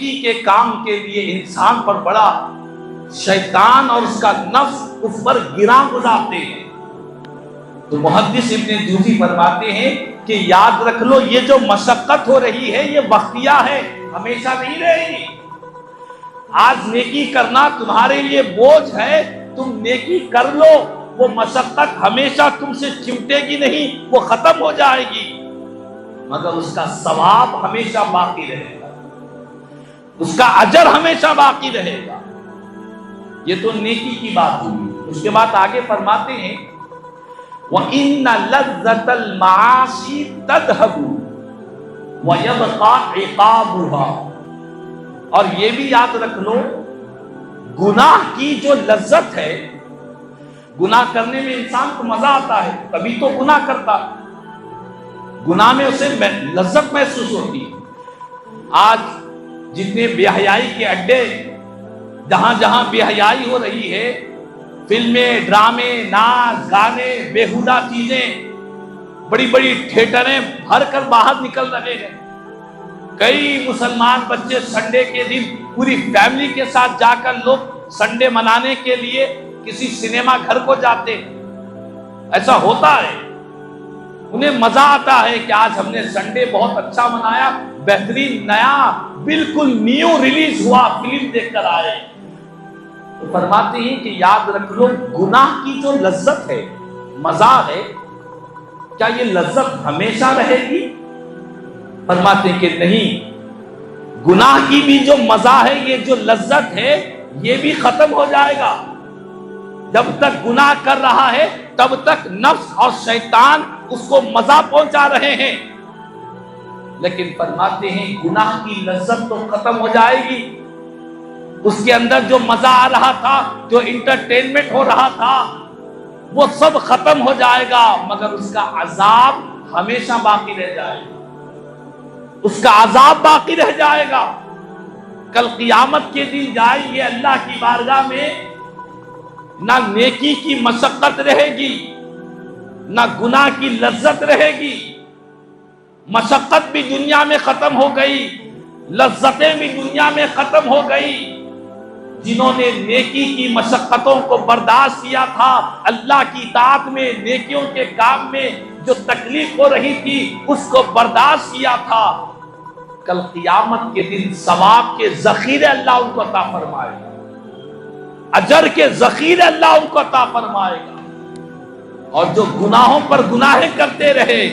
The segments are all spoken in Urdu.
نیکی کے کام کے لیے انسان پر بڑا شیطان اور اس کا نفس اس پر گراں گزارتے ہیں. تو محدث ابن جوزی فرماتے ہیں کہ یاد رکھ لو یہ جو مشقت ہو رہی ہے یہ وقتیہ ہے، ہمیشہ نہیں رہے گی. آج نیکی کرنا تمہارے لیے بوجھ ہے، تم نیکی کر لو، وہ مشقت ہمیشہ تم سے چمٹے گی نہیں، وہ ختم ہو جائے گی، مگر اس کا ثواب ہمیشہ باقی رہے گا، اس کا اجر ہمیشہ باقی رہے گا. یہ تو نیکی کی بات ہوئی. اس کے بعد آگے فرماتے ہیں وَإِنَّ لَذَّةَ الْمَعَاصِي تَذْهَبُ وَيَبْقَى عِقَابُهَا. اور یہ بھی یاد رکھ لو گناہ کی جو لذت ہے، گناہ کرنے میں انسان کو مزہ آتا ہے، تبھی تو گناہ کرتا، گناہ میں اسے لذت محسوس ہوتی ہے. آج جتنے بے حیائی کے اڈے، جہاں جہاں بے حیائی ہو رہی ہے، فلمیں، ڈرامے، ناچ گانے، بیہودہ چیزیں، بڑی بڑی تھیٹریں بھر کر باہر نکل رہے ہیں. کئی مسلمان بچے سنڈے کے دن پوری فیملی کے ساتھ جا کر لوگ سنڈے منانے کے لیے کسی سنیما گھر کو جاتے. ایسا ہوتا ہے، انہیں مزہ آتا ہے کہ آج ہم نے سنڈے بہت اچھا منایا، بہترین نیا بالکل نیو ریلیز ہوا فلم دیکھ کر آئے. تو فرماتے ہیں کہ یاد رکھ لو گناہ کی جو لذت ہے، مزہ ہے، کیا یہ لذت ہمیشہ رہے گی؟ فرماتے ہیں کہ نہیں، گناہ کی بھی جو مزہ ہے، یہ جو لذت ہے، یہ بھی ختم ہو جائے گا. جب تک گناہ کر رہا ہے تب تک نفس اور شیطان اس کو مزہ پہنچا رہے ہیں، لیکن فرماتے ہیں گناہ کی لذت تو ختم ہو جائے گی. اس کے اندر جو مزہ آ رہا تھا، جو انٹرٹینمنٹ ہو رہا تھا، وہ سب ختم ہو جائے گا، مگر اس کا عذاب ہمیشہ باقی رہ جائے گا، اس کا عذاب باقی رہ جائے گا. کل قیامت کے دن جائیں گے اللہ کی بارگاہ میں، نہ نیکی کی مشقت رہے گی، نہ گناہ کی لذت رہے گی. مشقت بھی دنیا میں ختم ہو گئی، لذتیں بھی دنیا میں ختم ہو گئی. جنہوں نے نیکی کی مشقتوں کو برداشت کیا تھا، اللہ کی اطاعت میں، نیکیوں کے کام میں جو تکلیف ہو رہی تھی اس کو برداشت کیا تھا، کل قیامت کے دن ثواب کے ذخیرے اللہ ان کو عطا فرمائے گا، اجر کے ذخیرے اللہ ان کو عطا فرمائے گا. اور جو گناہوں پر گناہیں کرتے رہے،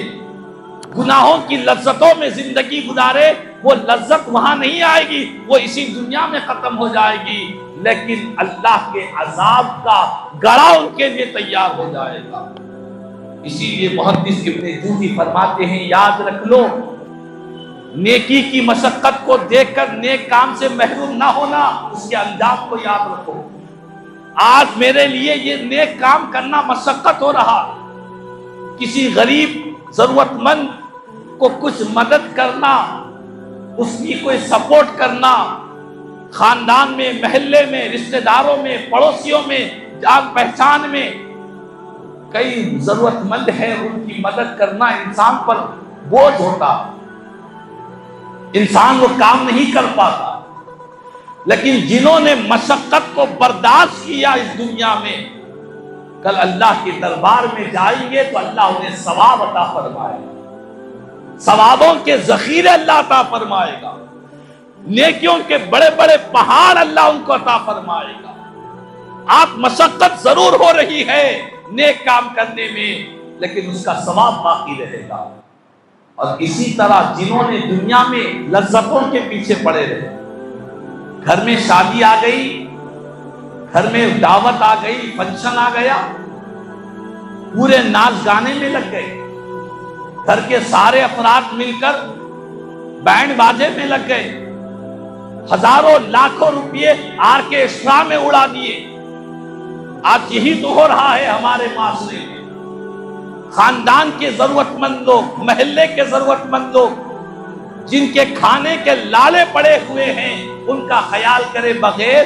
گناہوں کی لذتوں میں زندگی گزارے، وہ لذت وہاں نہیں آئے گی، وہ اسی دنیا میں ختم ہو جائے گی، لیکن اللہ کے عذاب کا گڑھا ان کے لیے تیار ہو جائے گا. اسی لیے محدث ابن جوزی فرماتے ہیں یاد رکھ لو نیکی کی مشقت کو دیکھ کر نیک کام سے محروم نہ ہونا، اس کے انجام کو یاد رکھو. آج میرے لیے یہ نیک کام کرنا مشقت ہو رہا، کسی غریب ضرورت مند کو کچھ مدد کرنا، اس کی کوئی سپورٹ کرنا، خاندان میں، محلے میں، رشتہ داروں میں، پڑوسیوں میں، جان پہچان میں کئی ضرورت مند ہیں، ان کی مدد کرنا انسان پر بوجھ ہوتا، انسان وہ کام نہیں کر پاتا. لیکن جنہوں نے مشقت کو برداشت کیا اس دنیا میں، کل اللہ کے دربار میں جائیں گے تو اللہ انہیں ثواب عطا فرمائے گا، ثوابوں کے ذخیرے اللہ عطا فرمائے گا، نیکیوں کے بڑے بڑے پہاڑ اللہ ان کو عطا فرمائے گا. آپ مشقت ضرور ہو رہی ہے نیک کام کرنے میں، لیکن اس کا ثواب باقی رہے گا. اور اسی طرح جنہوں نے دنیا میں لذتوں کے پیچھے پڑے رہے، گھر میں شادی آ گئی، گھر میں دعوت آ گئی، فنکشن آ گیا، پورے ناچ گانے میں لگ گئے، گھر کے سارے افراد مل کر بینڈ باجے میں لگ گئے، ہزاروں لاکھوں روپئے آرکیسٹرا میں اڑا دیے. آج یہی تو ہو رہا ہے ہمارے معاشرے میں. خاندان کے ضرورت مند لوگ، محلے کے ضرورت مند لوگ جن کے کھانے کے لالے پڑے ہوئے ہیں، ان کا خیال کرے بغیر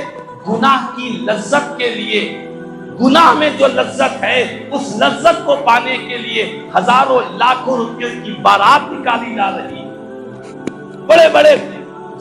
گناہ کی لذت کے لیے، گناہ میں جو لذت ہے اس لذت کو پانے کے لیے ہزاروں لاکھوں روپے کی بارات نکالی جا رہی ہے. بڑے بڑے